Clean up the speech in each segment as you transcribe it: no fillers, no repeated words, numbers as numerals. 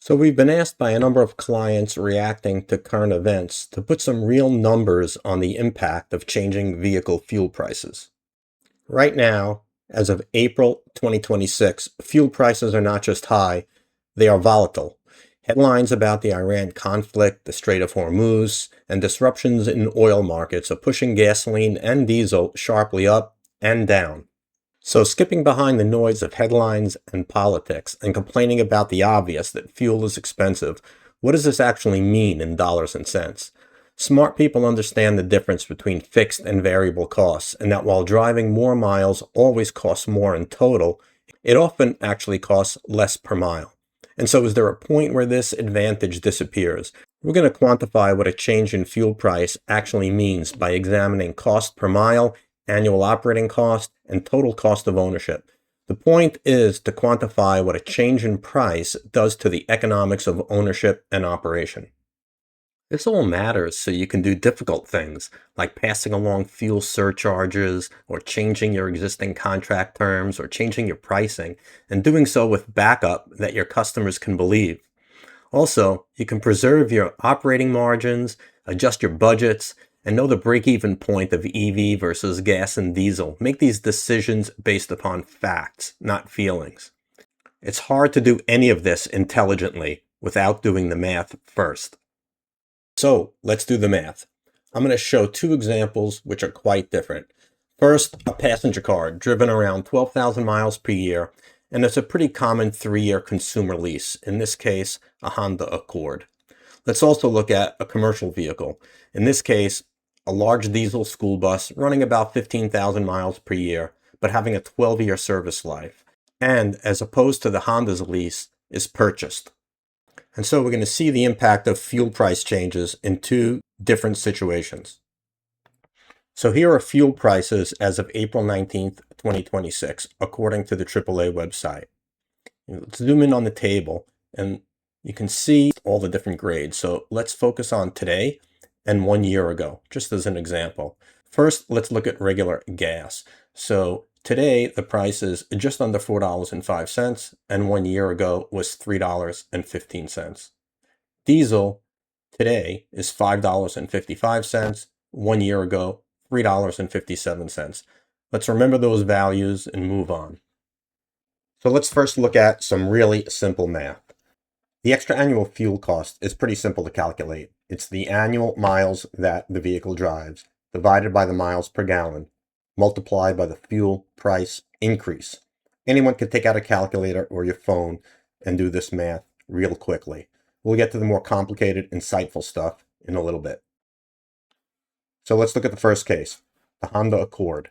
So we've been asked by a number of clients reacting to current events to put some real numbers on the impact of changing vehicle fuel prices. Right now, as of April 2026, fuel prices are not just high, they are volatile. Headlines about the Iran conflict, the Strait of Hormuz, and disruptions in oil markets are pushing gasoline and diesel sharply up and down. So, skipping behind the noise of headlines and politics and complaining about the obvious that fuel is expensive, what does this actually mean in dollars and cents? Smart people understand the difference between fixed and variable costs, and that while driving more miles always costs more in total, it often actually costs less per mile. And so, is there a point where this advantage disappears? We're going to quantify what a change in fuel price actually means by examining cost per mile, annual operating cost, and total cost of ownership. The point is to quantify what a change in price does to the economics of ownership and operation. This all matters so you can do difficult things like passing along fuel surcharges or changing your existing contract terms or changing your pricing and doing so with backup that your customers can believe. Also, you can preserve your operating margins, adjust your budgets, and know the break-even point of EV versus gas and diesel. Make these decisions based upon facts, not feelings. It's hard to do any of this intelligently without doing the math first. So let's do the math. I'm going to show two examples which are quite different. First, a passenger car driven around 12,000 miles per year, and it's a pretty common 3-year consumer lease, in this case, a Honda Accord. Let's also look at a commercial vehicle, in this case, a large diesel school bus running about 15,000 miles per year, but having a 12-year service life, and as opposed to the Honda's lease, is purchased. And so we're going to see the impact of fuel price changes in two different situations. So here are fuel prices as of April 19th, 2026, according to the AAA website. Let's zoom in on the table and you can see all the different grades. So let's focus on today and 1 year ago, just as an example. First, let's look at regular gas. So today, the price is just under $4.05, and 1 year ago was $3.15. Diesel today is $5.55, 1 year ago, $3.57. Let's remember those values and move on. So let's first look at some really simple math. The extra annual fuel cost is pretty simple to calculate. It's the annual miles that the vehicle drives divided by the miles per gallon multiplied by the fuel price increase. Anyone can take out a calculator or your phone and do this math real quickly. We'll get to the more complicated, insightful stuff in a little bit. So let's look at the first case, the Honda Accord.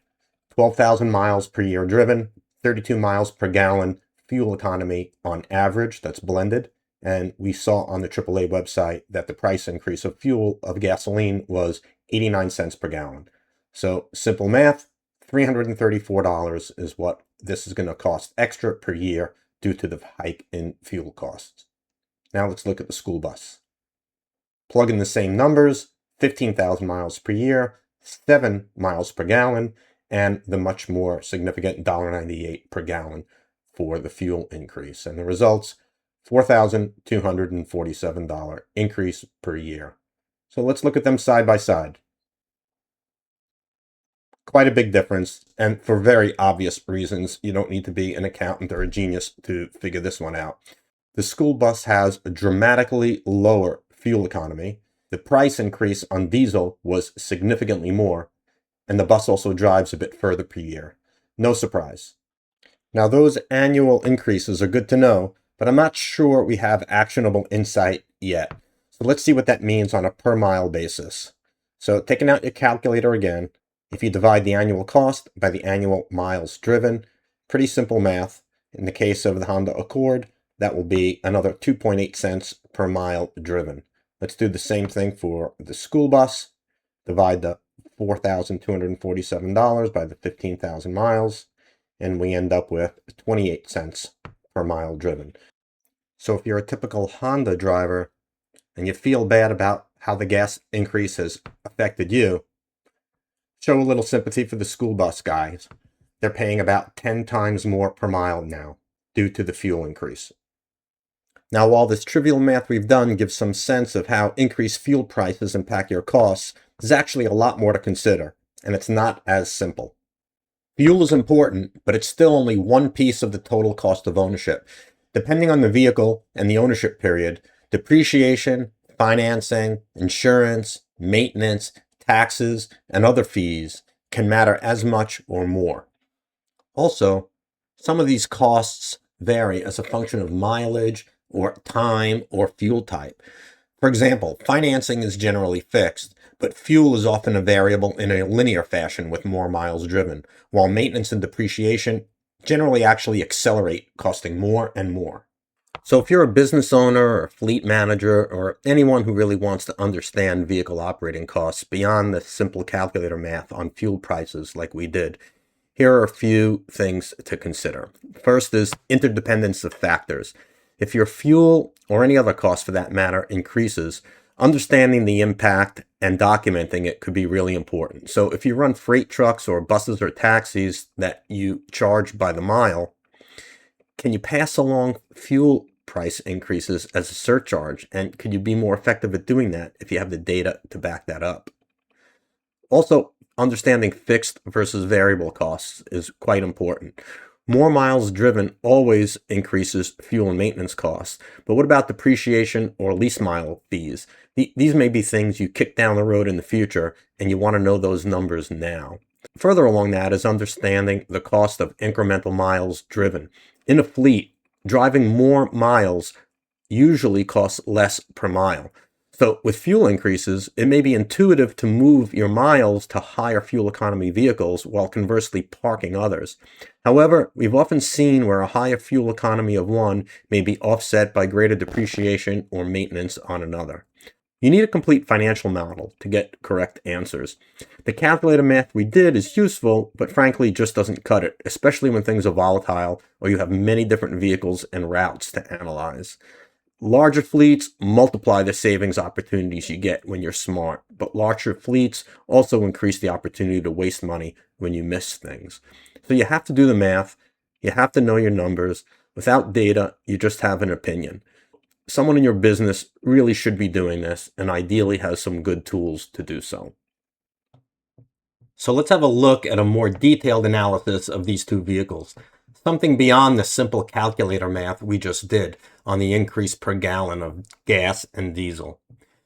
12,000 miles per year driven, 32 miles per gallon fuel economy on average, that's blended. And we saw on the AAA website that the price increase of fuel, of gasoline, was 89 cents per gallon. So simple math, $334 is what this is going to cost extra per year due to the hike in fuel costs. Now let's look at the school bus. Plug in the same numbers, 15,000 miles per year, 7 miles per gallon, and the much more significant $1.98 per gallon for the fuel increase. And the results, $4,247 increase per year. So let's look at them side by side. Quite a big difference, and for very obvious reasons. You don't need to be an accountant or a genius to figure this one out. The school bus has a dramatically lower fuel economy. The price increase on diesel was significantly more, and the bus also drives a bit further per year. No surprise. Now, those annual increases are good to know, but I'm not sure we have actionable insight yet. So let's see what that means on a per mile basis. So taking out your calculator again, if you divide the annual cost by the annual miles driven, pretty simple math. In the case of the Honda Accord, that will be another 2.8 cents per mile driven. Let's do the same thing for the school bus. Divide the $4,247 by the 15,000 miles, and we end up with 28 cents per mile driven. So if you're a typical Honda driver and you feel bad about how the gas increase has affected you, show a little sympathy for the school bus guys. They're paying about 10 times more per mile now due to the fuel increase. Now, while this trivial math we've done gives some sense of how increased fuel prices impact your costs, there's actually a lot more to consider, and it's not as simple. Fuel is important, but it's still only one piece of the total cost of ownership. Depending on the vehicle and the ownership period, depreciation, financing, insurance, maintenance, taxes, and other fees can matter as much or more. Also, some of these costs vary as a function of mileage or time or fuel type. For example, financing is generally fixed, but fuel is often a variable in a linear fashion with more miles driven, while maintenance and depreciation generally actually accelerate, costing more and more. So if you're a business owner or a fleet manager or anyone who really wants to understand vehicle operating costs beyond the simple calculator math on fuel prices like we did, here are a few things to consider. First is interdependence of factors. If your fuel or any other cost for that matter increases, understanding the impact and documenting it could be really important. So if you run freight trucks or buses or taxis that you charge by the mile, can you pass along fuel price increases as a surcharge? And could you be more effective at doing that if you have the data to back that up? Also, understanding fixed versus variable costs is quite important. More miles driven always increases fuel and maintenance costs, but what about depreciation or lease mile fees? These may be things you kick down the road in the future, and you want to know those numbers now. Further along that is understanding the cost of incremental miles driven. In a fleet, driving more miles usually costs less per mile. So with fuel increases, it may be intuitive to move your miles to higher fuel economy vehicles while conversely parking others. However, we've often seen where a higher fuel economy of one may be offset by greater depreciation or maintenance on another. You need a complete financial model to get correct answers. The calculator math we did is useful, but frankly just doesn't cut it, especially when things are volatile or you have many different vehicles and routes to analyze. Larger fleets multiply the savings opportunities you get when you're smart, but larger fleets also increase the opportunity to waste money when you miss things. So you have to do the math, you have to know your numbers. Without data, you just have an opinion. Someone in your business really should be doing this and ideally has some good tools to do so. So let's have a look at a more detailed analysis of these two vehicles. Something beyond the simple calculator math we just did on the increase per gallon of gas and diesel.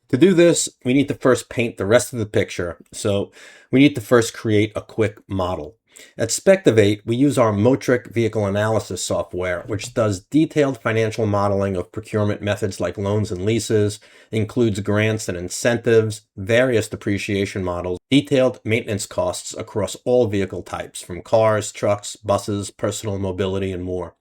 To do this, we need to first paint the rest of the picture. So we need to first create a quick model. At Spectivate, we use our Motriq Vehicle Analysis software, which does detailed financial modeling of procurement methods like loans and leases, includes grants and incentives, various depreciation models, detailed maintenance costs across all vehicle types, from cars, trucks, buses, personal mobility, and more.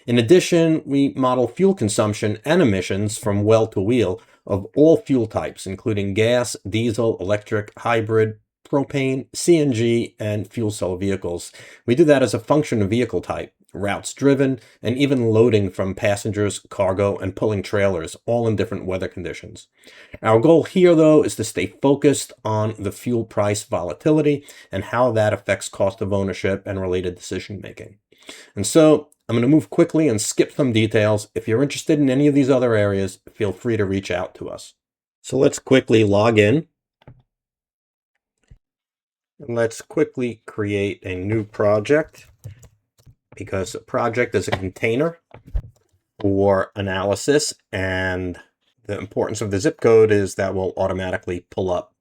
In addition, we model fuel consumption and emissions from well to wheel of all fuel types, including gas, diesel, electric, hybrid, propane, CNG, and fuel cell vehicles. We do that as a function of vehicle type, routes driven, and even loading from passengers, cargo, and pulling trailers, all in different weather conditions. Our goal here, though, is to stay focused on the fuel price volatility and how that affects cost of ownership and related decision making. And so I'm going to move quickly and skip some details. If you're interested in any of these other areas, feel free to reach out to us. So let's quickly log in. And let's quickly create a new project, because a project is a container for analysis, and the importance of the zip code is that will automatically pull up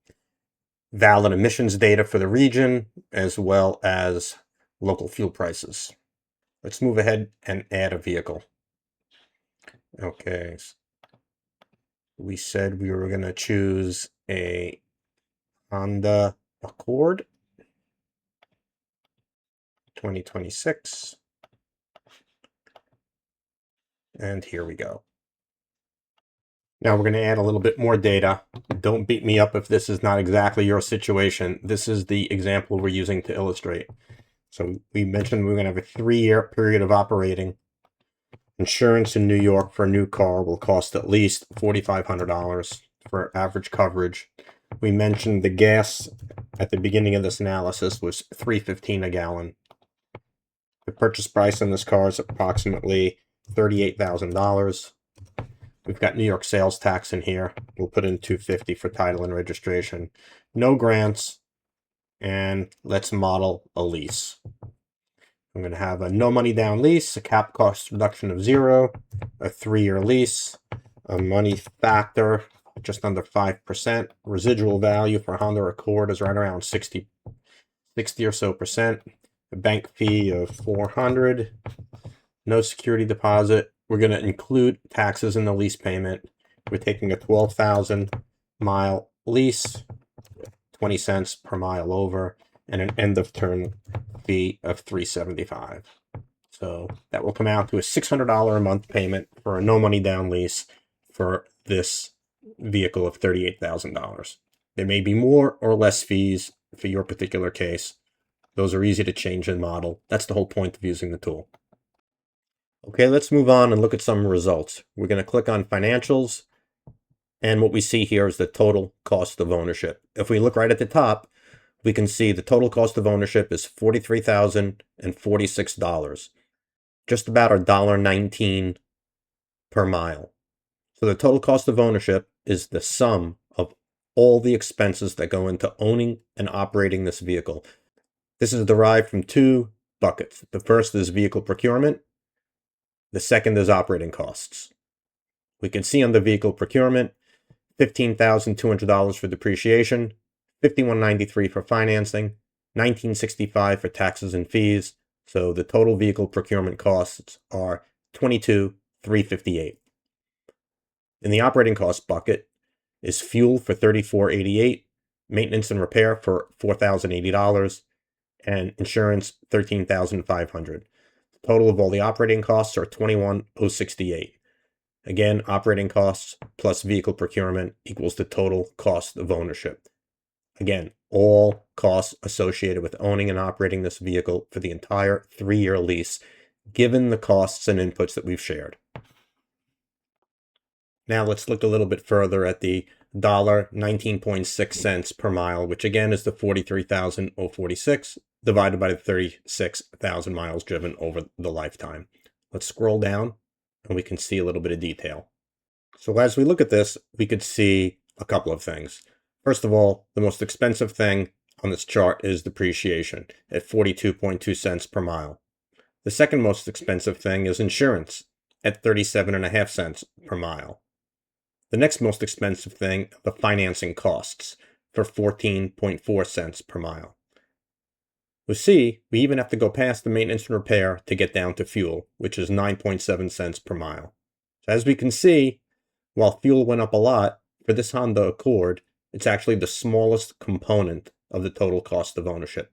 valid emissions data for the region as well as local fuel prices. Let's move ahead and add a vehicle. Okay. We said we were going to choose a Honda Accord 2026. And here we go. Now we're going to add a little bit more data. Don't beat me up if this is not exactly your situation. This is the example we're using to illustrate. So we mentioned we're going to have a 3-year period of operating. Insurance in New York for a new car will cost at least $4,500 for average coverage. We mentioned the gas at the beginning of this analysis was $3.15 a gallon. The purchase price on this car is approximately $38,000. We've got New York sales tax in here. We'll put in $250 for title and registration. No grants. And let's model a lease. I'm going to have a no money down lease, a cap cost reduction of 0, a 3-year lease, a money factor just under 5%. Residual value for Honda Accord is right around 60 or so percent. A bank fee of $400. No security deposit. We're going to include taxes in the lease payment. We're taking a 12,000 mile lease, 20 cents per mile over, and an end of term fee of $375. So that will come out to a $600 a month payment for a no money down lease for this vehicle of $38,000. There may be more or less fees for your particular case. Those are easy to change and model. That's the whole point of using the tool. Okay, let's move on and look at some results. We're going to click on financials. And what we see here is the total cost of ownership. If we look right at the top, we can see the total cost of ownership is $43,046, just about $1.19 per mile. So the total cost of ownership is the sum of all the expenses that go into owning and operating this vehicle. This is derived from 2 buckets. The first is vehicle procurement. The second is operating costs. We can see on the vehicle procurement, $15,200 for depreciation, $51.93 for financing, $19.65 for taxes and fees. So the total vehicle procurement costs are $22,358. In the operating cost bucket is fuel for $34.88, maintenance and repair for $4,080, and insurance $13,500. The total of all the operating costs are $21,068. Again, operating costs plus vehicle procurement equals the total cost of ownership. Again, all costs associated with owning and operating this vehicle for the entire 3-year lease, given the costs and inputs that we've shared. Now let's look a little bit further at the $19.6 per mile, which again is the 43,046 divided by the 36,000 miles driven over the lifetime. Let's scroll down and we can see a little bit of detail. So as we look at this, we could see a couple of things. First of all, the most expensive thing on this chart is depreciation at 42.2 cents per mile. The second most expensive thing is insurance at 37.5 cents per mile. The next most expensive thing, the financing costs for 14.4 cents per mile. We see we even have to go past the maintenance and repair to get down to fuel, which is 9.7 cents per mile. So as we can see, while fuel went up a lot, for this Honda Accord, it's actually the smallest component of the total cost of ownership.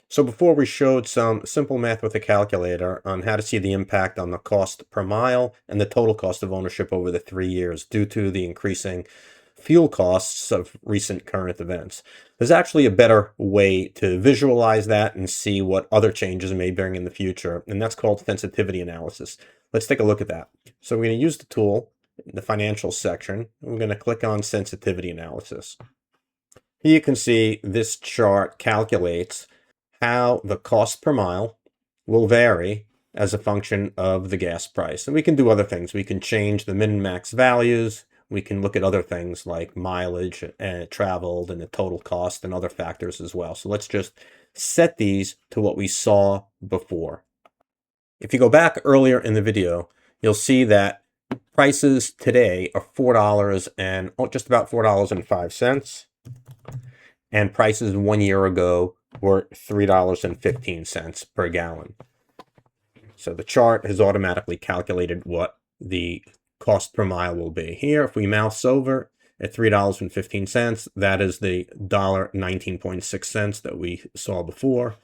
So before we showed some simple math with a calculator on how to see the impact on the cost per mile and the total cost of ownership over the 3 years due to the increasing fuel costs of recent current events. There's actually a better way to visualize that and see what other changes may bring in the future, and that's called sensitivity analysis. Let's take a look at that. So we're going to use the tool in the financial section. We're going to click on sensitivity analysis. Here you can see this chart calculates how the cost per mile will vary as a function of the gas price. And we can do other things. We can change the min and max values. We can look at other things like mileage and traveled and the total cost and other factors as well. So let's just set these to what we saw before. If you go back earlier in the video, you'll see that prices today are $4 and just about $4.05. And prices 1 year ago were $3.15 per gallon. So the chart has automatically calculated what the cost per mile will be. Here, if we mouse over at $3.15, that is the $19.6 that we saw before.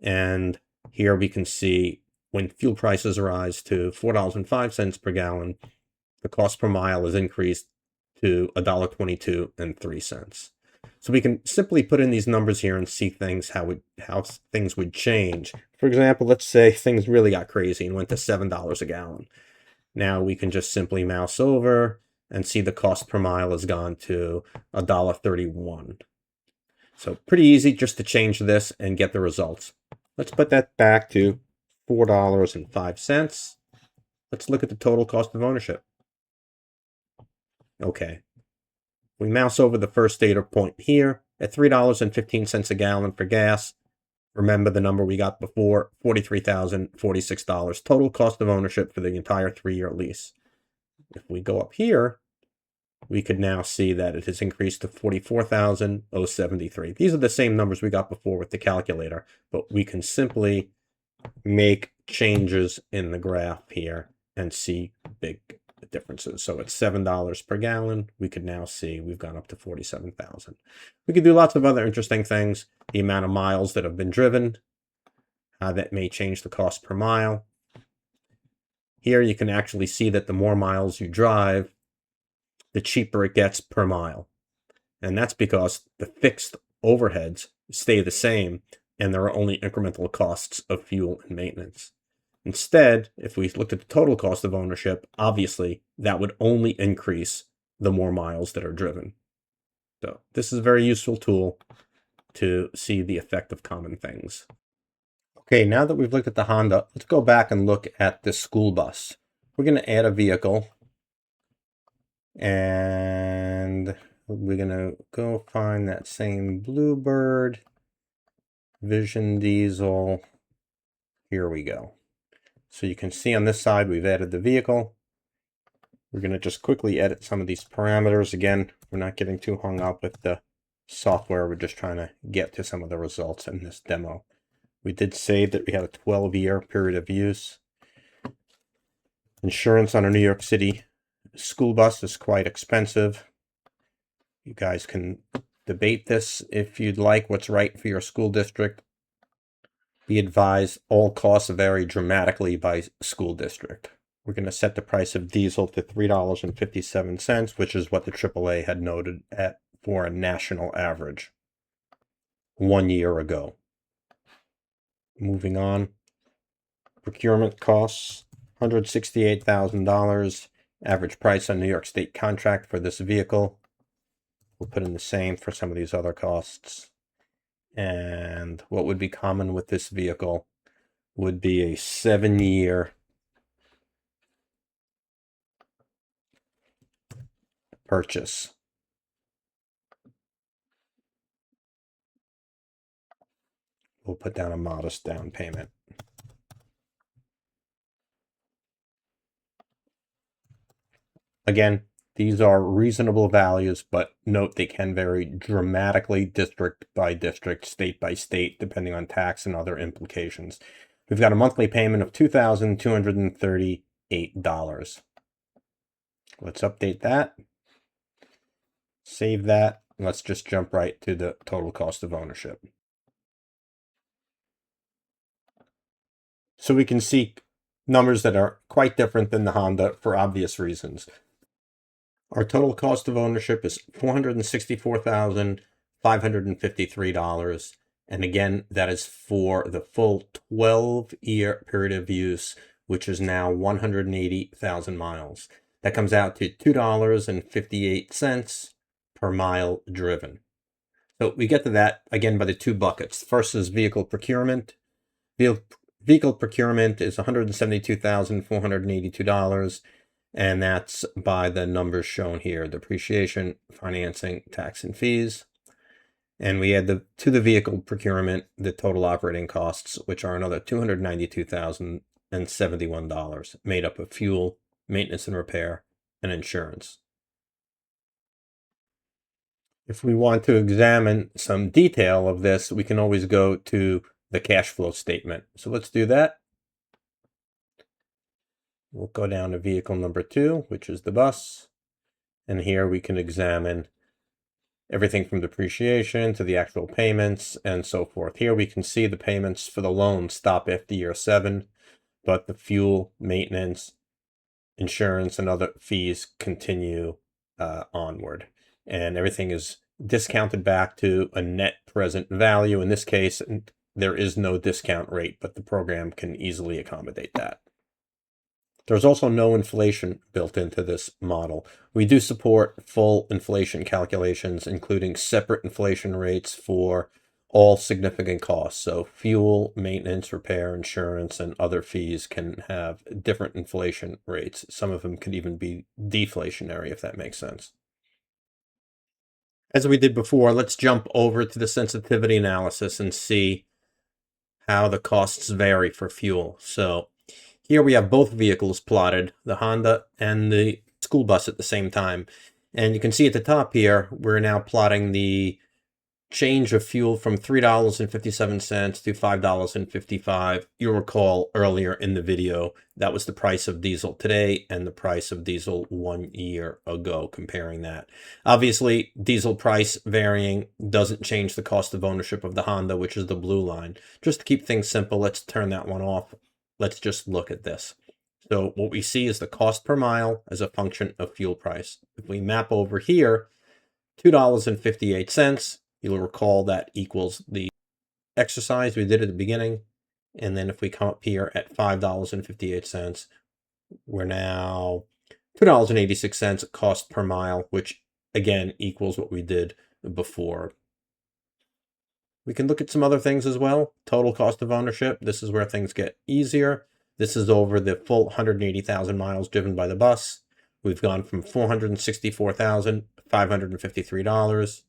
And here we can see when fuel prices rise to $4.05 per gallon, the cost per mile is increased to $1.22.03. So we can simply put in these numbers here and see things how things would change. For example, let's say things really got crazy and went to $7 a gallon. Now we can just simply mouse over and see the cost per mile has gone to $1.31. So pretty easy just to change this and get the results. Let's put that back to $4.05. Let's look at the total cost of ownership. Okay. We mouse over the first data point here at $3.15 a gallon for gas. Remember the number we got before, $43,046 total cost of ownership for the entire 3-year lease. If we go up here, we could now see that it has increased to $44,073. These are the same numbers we got before with the calculator, but we can simply make changes in the graph here and see big differences. So at $7 per gallon, we could now see we've gone up to 47,000. We could do lots of other interesting things. The amount of miles that have been driven, that may change the cost per mile. Here you can actually see that the more miles you drive, the cheaper it gets per mile. And that's because the fixed overheads stay the same and there are only incremental costs of fuel and maintenance. Instead, if we looked at the total cost of ownership, obviously that would only increase the more miles that are driven. So this is a very useful tool to see the effect of common things. Okay, now that we've looked at the Honda, let's go back and look at the school bus. We're going to add a vehicle and we're going to go find that same Bluebird Vision Diesel. Here we go. So you can see on this side we've added the vehicle. We're going to just quickly edit some of these parameters. Again, we're not getting too hung up with the software. We're just trying to get to some of the results in this demo. We did say that we had a 12-year period of use. Insurance on a New York City school bus is quite expensive. You guys can debate this if you'd like, what's right for your school district. Be advised, all costs vary dramatically by school district. We're going to set the price of diesel to $3.57, which is what the AAA had noted at for a national average 1 year ago. Moving on, procurement costs, $168,000. Average price on New York State contract for this vehicle. We'll put in the same for some of these other costs. And what would be common with this vehicle would be a 7-year purchase. We'll put down a modest down payment. Again, these are reasonable values, but note they can vary dramatically district by district, state by state, depending on tax and other implications. We've got a monthly payment of $2,238. Let's update that. Save that. Let's just jump right to the total cost of ownership. So we can see numbers that are quite different than the Honda for obvious reasons. Our total cost of ownership is $464,553. And again, that is for the full 12-year period of use, which is now 180,000 miles. That comes out to $2.58 per mile driven. So we get to that again by the two buckets. First is vehicle procurement. Vehicle procurement is $172,482. And that's by the numbers shown here: depreciation, financing, tax, and fees. And we add to the vehicle procurement the total operating costs, which are another $292,071, made up of fuel, maintenance and repair, and insurance. If we want to examine some detail of this, we can always go to the cash flow statement. So let's do that. We'll go down to vehicle number 2, which is the bus. And here we can examine everything from depreciation to the actual payments and so forth. Here we can see the payments for the loan stop after year 7, but the fuel, maintenance, insurance, and other fees continue onward. And everything is discounted back to a net present value. In this case, there is no discount rate, but the program can easily accommodate that. There's also no inflation built into this model. We do support full inflation calculations, including separate inflation rates for all significant costs. So fuel, maintenance, repair, insurance, and other fees can have different inflation rates. Some of them could even be deflationary, if that makes sense. As we did before, let's jump over to the sensitivity analysis and see how the costs vary for fuel. So here we have both vehicles plotted, the Honda and the school bus at the same time. And you can see at the top here, we're now plotting the change of fuel from $3.57 to $5.55. You'll recall earlier in the video, that was the price of diesel today and the price of diesel 1 year ago, comparing that. Obviously, diesel price varying doesn't change the cost of ownership of the Honda, which is the blue line. Just to keep things simple, let's turn that one off. Let's just look at this. So what we see is the cost per mile as a function of fuel price. If we map over here, $2.58, you'll recall that equals the exercise we did at the beginning. And then if we come up here at $5.58, we're now $2.86 cost per mile, which again equals what we did before. We can look at some other things as well. Total cost of ownership. This is where things get easier. This is over the full 180,000 miles driven by the bus. We've gone from $464,553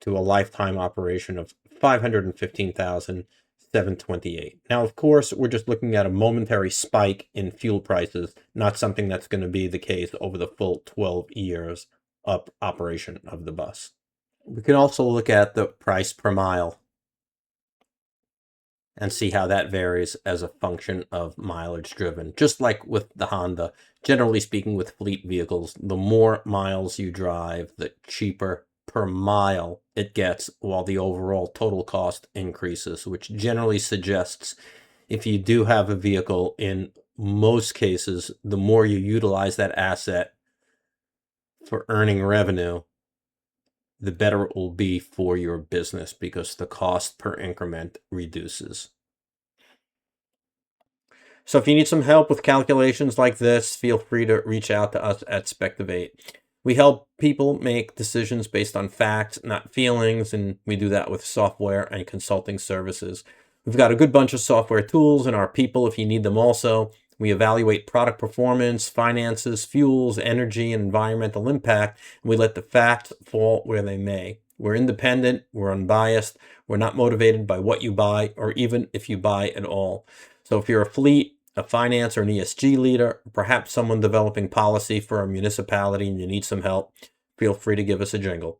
to a lifetime operation of $515,728. Now, of course, we're just looking at a momentary spike in fuel prices, not something that's going to be the case over the full 12 years of operation of the bus. We can also look at the price per mile and see how that varies as a function of mileage driven. Just like with the Honda, generally speaking with fleet vehicles, the more miles you drive, the cheaper per mile it gets, while the overall total cost increases, which generally suggests if you do have a vehicle, in most cases, the more you utilize that asset for earning revenue, the better it will be for your business because the cost per increment reduces. So if you need some help with calculations like this, feel free to reach out to us at Spectivate. We help people make decisions based on facts, not feelings, and we do that with software and consulting services. We've got a good bunch of software tools and our people if you need them also. We evaluate product performance, finances, fuels, energy, and environmental impact, and we let the facts fall where they may. We're independent, we're unbiased, we're not motivated by what you buy or even if you buy at all. So if you're a fleet, a finance or an ESG leader, perhaps someone developing policy for a municipality and you need some help, feel free to give us a jingle.